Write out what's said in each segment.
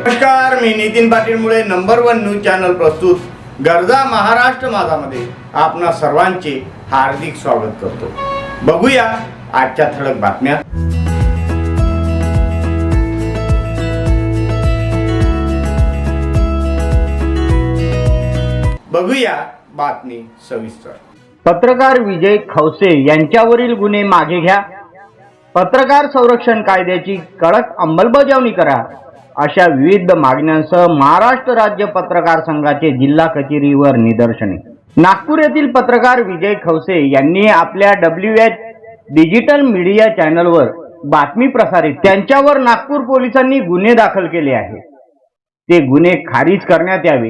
नमस्कार, मी नितीन पाटील मुळे number 1 news channel प्रस्तुत गरजा महाराष्ट्र माझामध्ये आपणा सर्वांचे हार्दिक स्वागत करतो। बघूया आजच्या ठळक बातम्या। बघूया बातमी सविस्तर। पत्रकार विजय खवसे यांच्यावरील गुन्हे मागे घ्या, पत्रकार संरक्षण कायद्याची कडक अंमलबजावणी करा, अशा विविध मागण्यांसह महाराष्ट्र राज्य पत्रकार संघाचे जिल्हा कचेरीवर निदर्शने। नागपूर येथील पत्रकार विजय खवसे यांनी आपल्या WH डिजिटल मीडिया चॅनलवर बातमी प्रसारित त्यांच्यावर नागपूर पोलिसांनी गुन्हे दाखल केले आहेत। ते गुन्हे खारिज करण्यात यावे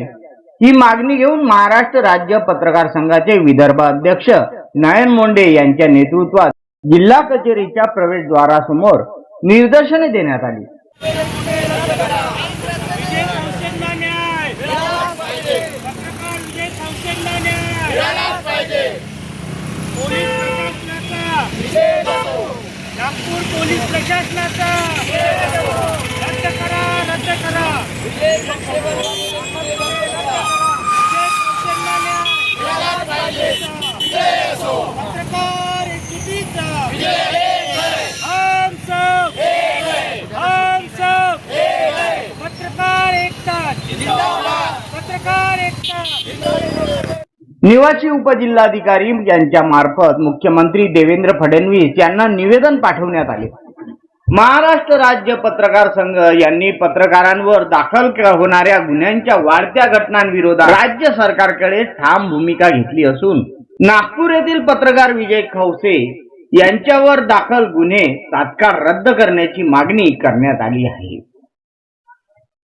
ही मागणी घेऊन महाराष्ट्र राज्य पत्रकार संघाचे विदर्भ अध्यक्ष नयन मोंडे यांच्या नेतृत्वात जिल्हा कचेरीच्या प्रवेशद्वारासमोर निदर्शने देण्यात आली। नागपूर पोलीस प्रशासनाचा रद्द करा, रद्द करा। पत्रकार एकजुटीचा हम सब पत्रकार एकता, पत्रकार एकता। निवासी उपजिल्हाधिकारी यांच्या मार्फत मुख्यमंत्री देवेंद्र फडणवीस यांना निवेदन पाठवण्यात आले। महाराष्ट्र राज्य पत्रकार संघ यांनी पत्रकारांवर दाखल होणाऱ्या गुन्ह्यांच्या वाढत्या घटनांविरोधात राज्य सरकारकडे ठाम भूमिका घेतली असून नागपूर येथील पत्रकार विजय खवसे यांच्यावर दाखल गुन्हे तात्काळ रद्द करण्याची मागणी करण्यात आली आहे।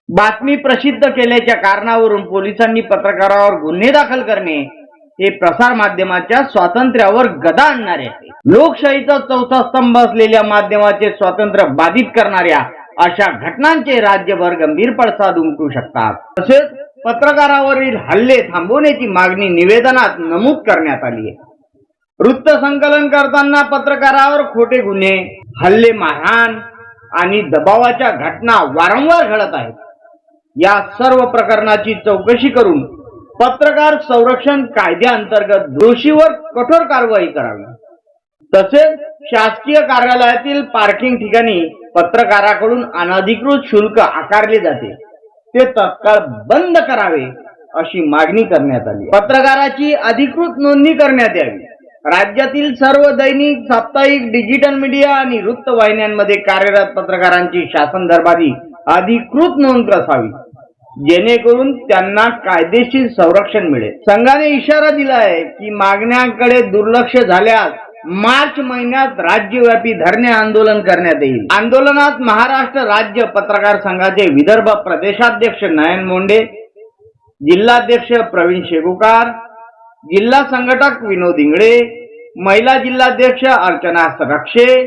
बातमी प्रसिद्ध केल्याच्या कारणावरून पोलिसांनी पत्रकारावर गुन्हे दाखल करणे हे प्रसार माध्यमाच्या स्वातंत्र्यावर गदा आणणारे आहे। लोकशाहीचा चौथा स्तंभ असलेल्या माध्यमाचे स्वातंत्र्य बाधित करणाऱ्या अशा घटनांचे राज्यभर गंभीर पडसाद उमटू शकतात। तसेच पत्रकारावरील हल्ले थांबवण्याची मागणी निवेदनात नमूद करण्यात आली आहे। वृत्त संकलन करताना पत्रकारावर खोटे गुन्हे, हल्ले, मारहाण आणि दबावाच्या घटना वारंवार घडत आहेत। या सर्व प्रकरणाची चौकशी करून पत्रकार संरक्षण कायद्याअंतर्गत दोषीवर कठोर कारवाई करावी। तसेच शासकीय कार्यालयातील पार्किंग ठिकाणी पत्रकाराकडून अनधिकृत शुल्क आकारले जाते ते तत्काळ बंद करावे अशी मागणी करण्यात आली। पत्रकाराची अधिकृत नोंदणी करण्यात यावी। राज्यातील सर्व दैनिक, साप्ताहिक, डिजिटल मीडिया आणि वृत्तवाहिन्यांमध्ये कार्यरत पत्रकारांची शासन दरबारी अधिकृत नोंद असावी, जेणेकरून त्यांना कायदेशीर संरक्षण मिळेल। संघाने इशारा दिला आहे की मागण्यांकडे दुर्लक्ष झाल्यास मार्च महिन्यात राज्यव्यापी धरणे आंदोलन करण्यात येईल। आंदोलनात महाराष्ट्र राज्य पत्रकार संघाचे विदर्भ प्रदेशाध्यक्ष नयन मोंडे, जिल्हाध्यक्ष प्रवीण शेगुकार, जिल्हा संघटक विनोद इंगळे, महिला जिल्हाध्यक्ष अर्चना रक्षे,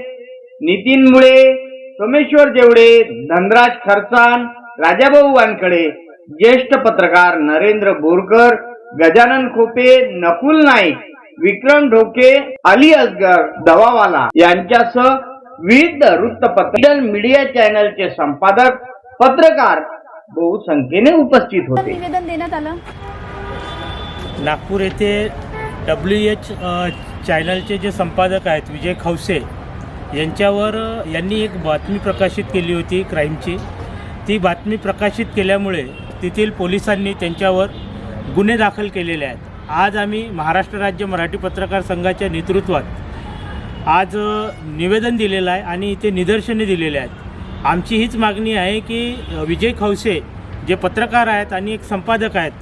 नितीन मुळे, सोमेश्वर जेवडे, धनराज खरसाण, राजाभाऊ वानखडे, ज्येष्ठ पत्रकार नरेंद्र बोरकर, गजानन खोपे, नकुल नाईक, विक्रम ढोके, अली असगर दवावाला यांच्यासह विविध वृत्तपत्र मीडिया चॅनलचे संपादक, पत्रकार बहुसंख्येने उपस्थित होते। निवेदन देण्यात आलं। नागपूर येथे WH चॅनलचे जे संपादक आहेत विजय खवसे यांनी एक बातमी प्रकाशित केली होती क्राईमची। ती बातमी प्रकाशित केल्यामुळे तेथील पोलिसांनी त्यांच्यावर गुन्हे दाखल केलेले आहेत। आज आम्ही महाराष्ट्र राज्य मराठी पत्रकार संघाच्या नेतृत्वात आज निवेदन दिलेलं आहे आणि इथे निदर्शने दिलेले आहेत। आमची हीच मागणी आहे की विजय खवसे जे पत्रकार आहेत आणि एक संपादक आहेत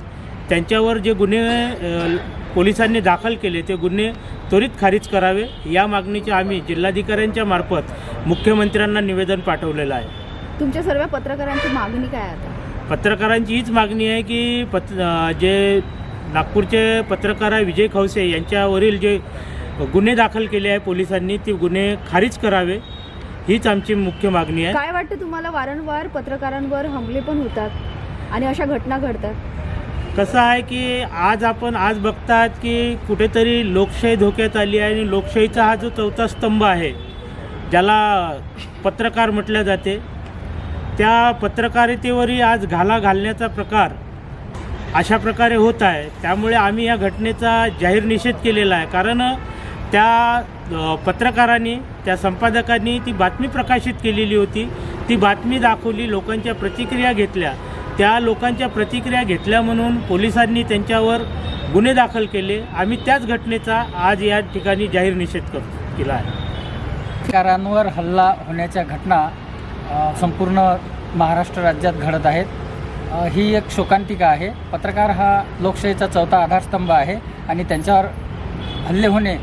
त्यांच्यावर जे गुन्हे पोलिसांनी दाखल केले ते गुन्हे त्वरित खारिज करावे या मागणीचे आम्ही जिल्हाधिकाऱ्यांच्या मार्फत मुख्यमंत्र्यांना निवेदन पाठवलेलं आहे। तुमच्या सर्व पत्रकारांची मागणी काय आहे? पत्रकारांची हीच मागणी आहे की जे नागपूरचे पत्रकार आहे विजय खवसे यांच्यावरील जे गुन्हे दाखल केले आहे पोलिसांनी ते गुन्हे खारिज करावे हीच आमची मुख्य मागणी आहे। काय वाटतं तुम्हाला? वारंवार पत्रकारांवर हमले पण होतात आणि अशा घटना घडतात। कसं आहे की आज बघतात की कुठेतरी लोकशाही धोक्यात आली आहे आणि लोकशाहीचा हा जो चौथा स्तंभ आहे ज्याला पत्रकार म्हटले जाते त्या पत्रकारितेवरही आज घाला घालण्याचा प्रकार अशा प्रकारे होत आहे. त्यामुळे आम्ही या घटनेचा जाहीर निषेध केलेला आहे. कारण त्या पत्रकारांनी, त्या संपादकांनी ती बातमी प्रकाशित केलेली होती. ती बातमी दाखवली, लोकांच्या प्रतिक्रिया घेतल्या. त्या लोकांच्या प्रतिक्रिया घेतल्या म्हणून पोलिसांनी त्यांच्यावर गुन्हे दाखल केले. आम्ही त्याच घटनेचा आज या ठिकाणी जाहीर निषेध केला आहे. पत्रकारांवर हल्ला होण्याच्या घटना संपूर्ण महाराष्ट्र राज्यात घडत आहेत. ही एक शोकांतिका आहे. पत्रकार हा लोकशाहीचा चौथा आधारस्तंभ आहे आणि त्यांच्यावर हल्ले होणे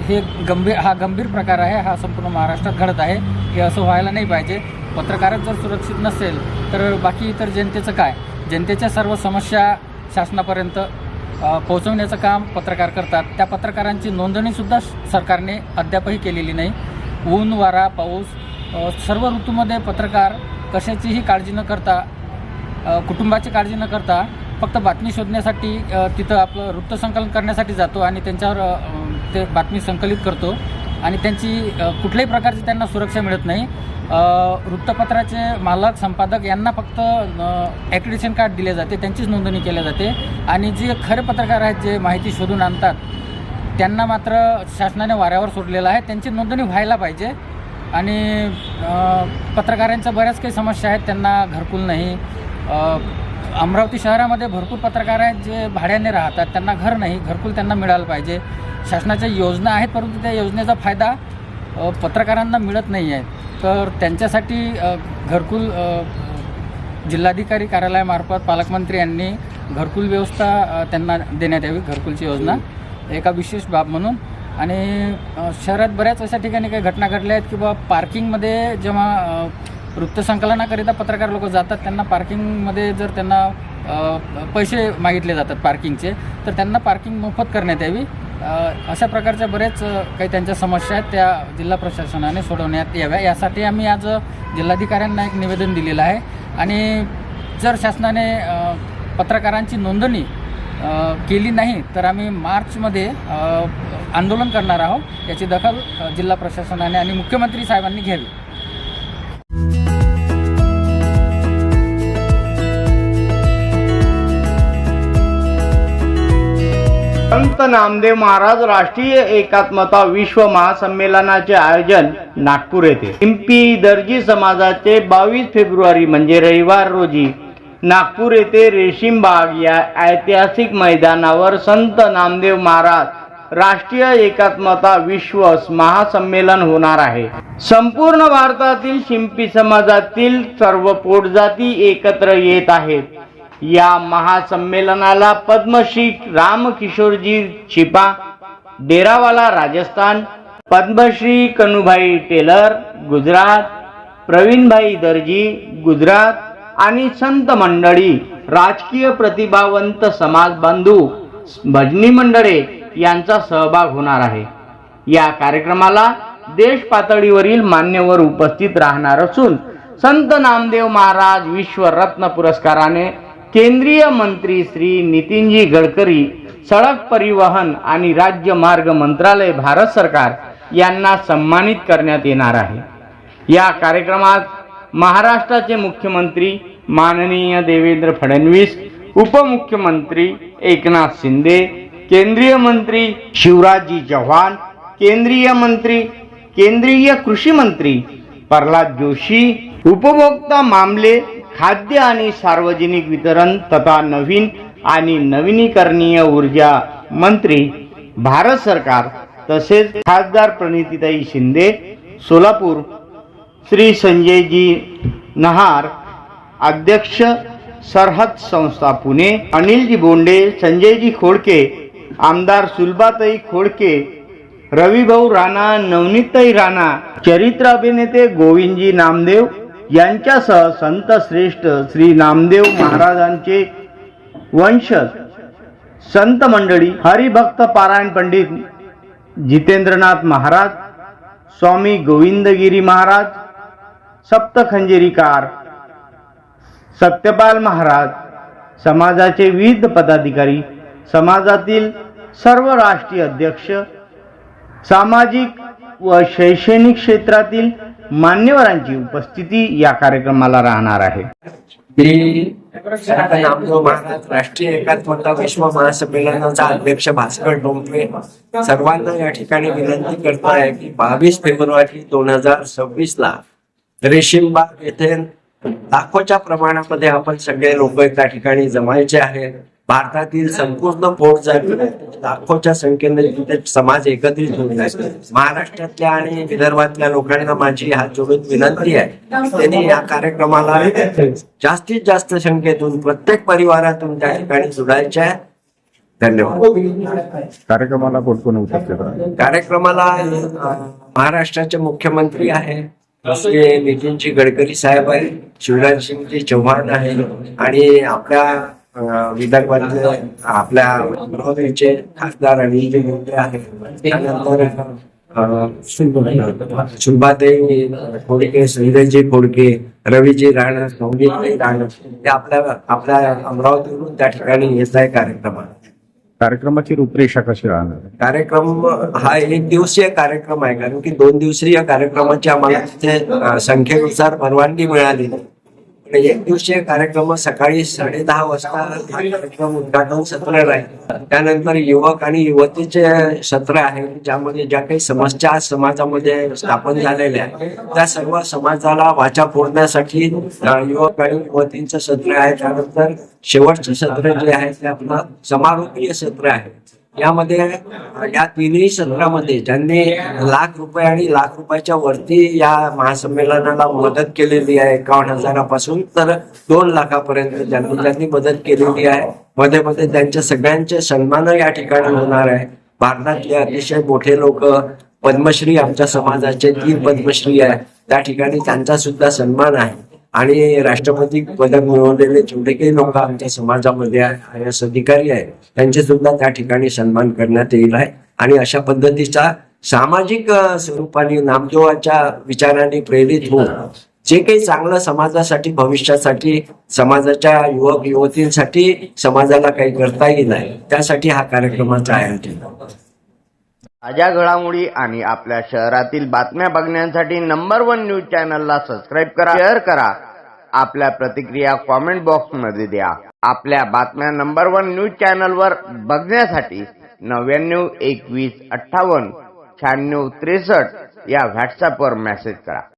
हे गंभीर प्रकार आहे. हा संपूर्ण महाराष्ट्रात घडत आहे. हे असं व्हायला नाही पाहिजे. पत्रकारच जर सुरक्षित नसेल तर बाकी इतर जनतेचं काय? जनतेच्या सर्व समस्या शासनापर्यंत पोहोचवण्याचं काम पत्रकार करतात. त्या पत्रकारांची नोंदणीसुद्धा सरकारने अद्यापही केलेली नाही. ऊन, वारा, पाऊस सर्व ऋतूमध्ये पत्रकार कशाचीही काळजी न करता, कुटुंबाची काळजी न करता फक्त बातमी शोधण्यासाठी तिथं आपलं वृत्तसंकलन करण्यासाठी जातो आणि त्यांच्यावर ते बातमी संकलित करतो आणि त्यांची कुठल्याही प्रकारची त्यांना सुरक्षा मिळत नाही. वृत्तपत्राचे मालक, संपादक यांना फक्त ॲक्रेडिटेशन कार्ड दिले जाते, त्यांचीच नोंदणी केली जाते आणि जे खरे पत्रकार आहेत, जे माहिती शोधून आणतात, त्यांना मात्र शासनाने वाऱ्यावर सोडलेलं आहे. त्यांची नोंदणी व्हायला पाहिजे. आणि पत्रकारांच्या बऱ्याच काही समस्या आहेत. त्यांना घरकुल नाही. अमरावती शहरामध्ये भरपूर पत्रकार आहेत जे भाड्याने राहतात, त्यांना घर नाही. घरकुल त्यांना मिळालं पाहिजे. शासनाच्या योजना आहेत परंतु त्या योजनेचा फायदा पत्रकारांना मिळत नाही आहे. तर त्यांच्यासाठी घरकुल जिल्हाधिकारी कार्यालयामार्फत पालकमंत्री यांनी घरकुल व्यवस्था त्यांना देण्यात यावी. घरकुलची योजना एका विशेष बाब म्हणून. आणि शहरात बऱ्याच अशा ठिकाणी काही घटना घडल्या आहेत की बाबा पार्किंगमध्ये जेव्हा वृत्तसंकलनाकरिता पत्रकार लोक जातात, त्यांना पार्किंगमध्ये जर त्यांना पैसे मागितले जातात पार्किंगचे, तर त्यांना पार्किंग मोफत करण्यात यावी. अशा प्रकारच्या बरेच काही त्यांच्या समस्या आहेत, त्या जिल्हा प्रशासनाने सोडवण्यात याव्या. यासाठी आम्ही आज जिल्हाधिकाऱ्यांना एक निवेदन दिलेलं आहे. आणि जर शासनाने पत्रकारांची नोंदणी केली नाही तर आम्ही मार्चमध्ये आंदोलन करणार आहोत. याची दखल जिल्हा प्रशासनाने आणि मुख्यमंत्री साहेबांनी घ्यावी. संत नामदेव महाराज राष्ट्रीय एकात्मता विश्व महासंमेलनाचे आयोजन नागपूर येथे शिंपी दर्जी समाजाचे 22 फेब्रुवारी म्हणजे रविवार रोजी नागपूर येथे रेशीमबाग या ऐतिहासिक मैदानावर संत नामदेव महाराज राष्ट्रीय एकात्मता विश्व महासंमेलन होणार आहे. संपूर्ण भारतातील शिंपी समाजातील सर्व पोटजाती एकत्र येत आहेत. या महासंमेलनाला पद्मश्री रामकिशोरजी छिपा डेरावाला राजस्थान, पद्मश्री कनुभाई टेलर गुजरात, प्रवीणभाई दर्जी गुजरात आणि संत मंडळी, राजकीय प्रतिभावंत समाज बांधू, भजनी मंडळे यांचा सहभाग होणार आहे. या कार्यक्रमाला देश पातळीवरील मान्यवर उपस्थित राहणार असून संत नामदेव महाराज विश्व रत्न पुरस्काराने केंद्रीय मंत्री श्री नितीनजी गडकरी, सडक परिवहन आणि राज्य मार्ग मंत्रालय भारत सरकार यांना सन्मानित करण्यात येणार आहे. या कार्यक्रमात महाराष्ट्राचे मुख्यमंत्री माननीय देवेंद्र फडणवीस, उपमुख्यमंत्री एकनाथ शिंदे, केंद्रीय मंत्री शिवराजजी चौहान, केंद्रीय कृषी मंत्री प्रल्हाद जोशी, उपभोक्ता मामले, खाद्य आणि सार्वजनिक वितरण तथा नवीन आणि नवीनीकरणीय ऊर्जा मंत्री भारत सरकार तसेच खासदार प्रणितीताई शिंदे सोलापूर, श्री संजयजी नहार अध्यक्ष सरहद संस्था पुणे, अनिलजी बोंडे, संजयजी खोडके, आमदार सुलभाताई खोडके, रविभाऊ राणा, नवनीतताई राणा, चरित्र अभिनेते गोविंदजी नामदेव यांच्यासह संत श्रेष्ठ श्री नामदेव महाराजांचे वंशज, संत मंडळी, हरिभक्त पारायण पंडित जितेंद्रनाथ महाराज, स्वामी गोविंदगिरी महाराज, सप्तखंजेरीकार सत्यपाल महाराज, समाजाचे विविध पदाधिकारी, समाजातील सर्व राष्ट्रीय अध्यक्ष, सामाजिक व शैक्षणिक क्षेत्रातील मान्यवरांची उपस्थिती या कार्यक्रमाला राहणार आहे. मी संत नामदेव महाराज राष्ट्रीय एकात्मता विश्व महासंमेलनाचा अध्यक्ष भास्कर डोंगरे सर्वांना या ठिकाणी विनंती करतो आहे की 22 फेब्रुवारी 2026 ला रेशीमबाग येथे लाखोच्या प्रमाणामध्ये आपण सगळे लोक त्या ठिकाणी जमायचे आहेत. भारतातील संपूर्ण पोट लाखोच्या संख्येने तिथे समाज एकत्रित होत आहे. महाराष्ट्रातल्या आणि विदर्भातल्या लोकांना माझी हात जोडून विनंती आहे त्यांनी या कार्यक्रमाला जास्तीत जास्त संख्येतून प्रत्येक परिवारातून त्या ठिकाणी जोडायचे आहे. धन्यवाद. कार्यक्रमाला कोण कोण उपस्थित आहे? कार्यक्रमाला महाराष्ट्राचे मुख्यमंत्री आहे श्री नितीनजी गडकरी साहेब आहे, शिवराज सिंगजी चौहान आहे आणि आपल्या विदर्भातले आपल्या अमरावतीचे खासदार अनिलजी मुंडे आहेत. त्यानंतर सुभादेवी खोडके, संजयजी खोडके, रवीजी राणा, संगीतजी राणा ते आपल्या अमरावतीवरून त्या ठिकाणी येत आहे कार्यक्रमात. कार्यक्रमाची रूपरेषा कशी राहणार? कार्यक्रम हा 1 दिवसीय कार्यक्रम आहे कारण की 2 दिवसीय कार्यक्रमाची आम्हाला तिथे संख्येनुसार परवानगी मिळाली नाही. 1 दिवसीय कार्यक्रम सकाळी 10:30 वाजता हा कार्यक्रम उद्घाटन सत्र राहील. त्यानंतर युवक आणि युवतीचे सत्र आहे ज्यामध्ये ज्या काही समस्या समाजामध्ये स्थापन झालेल्या आहेत त्या सर्व समाजाला वाचा फोडण्यासाठी युवक आणि युवतींचं सत्र आहे. त्यानंतर शेवटचं सत्र जे आहे ते आपलं समारोपीय सत्र आहे. यामध्ये या तिन्ही सत्रामध्ये ज्यांनी ₹1,00,000 आणि ₹1,00,000 वरती या महासंमेलनाला मदत केलेली आहे 51,000 पासून तर 2,00,000 पर्यंत ज्यांनी मदत केलेली आहे. मध्ये मध्ये त्यांच्या सगळ्यांचे सन्मान या ठिकाणी होणार आहे. भारतातले अतिशय मोठे लोक पद्मश्री आमच्या समाजाचे 3 पद्मश्री आहे त्या ठिकाणी त्यांचा सुद्धा सन्मान आहे आणि राष्ट्रपती पदक मिळवलेले जेवढे काही लोक आमच्या समाजामध्ये IAS अधिकारी आहेत त्यांचे सुद्धा त्या ठिकाणी सन्मान करण्यात येईल आहे. आणि अशा पद्धतीचा सामाजिक स्वरूपाने नामदेवाच्या विचाराने प्रेरित होऊन जे काही चांगलं समाजासाठी भविष्यासाठी समाजाच्या युवक युवतींसाठी समाजाला काही करता येईल आहे त्यासाठी हा कार्यक्रमाचं आयोजन. ताज्या घडामोडी आणि आपल्या शहरातील बातम्या बघण्यासाठी नंबर 1 न्यूज चॅनलला सबस्क्राईब करा, शेअर करा, आपल्या प्रतिक्रिया कॉमेंट बॉक्स मध्ये द्या. आपल्या बातम्या नंबर 1 न्यूज चॅनलवर बघण्यासाठी 99 21 58 96 63 या व्हॉट्सअपवर मेसेज करा.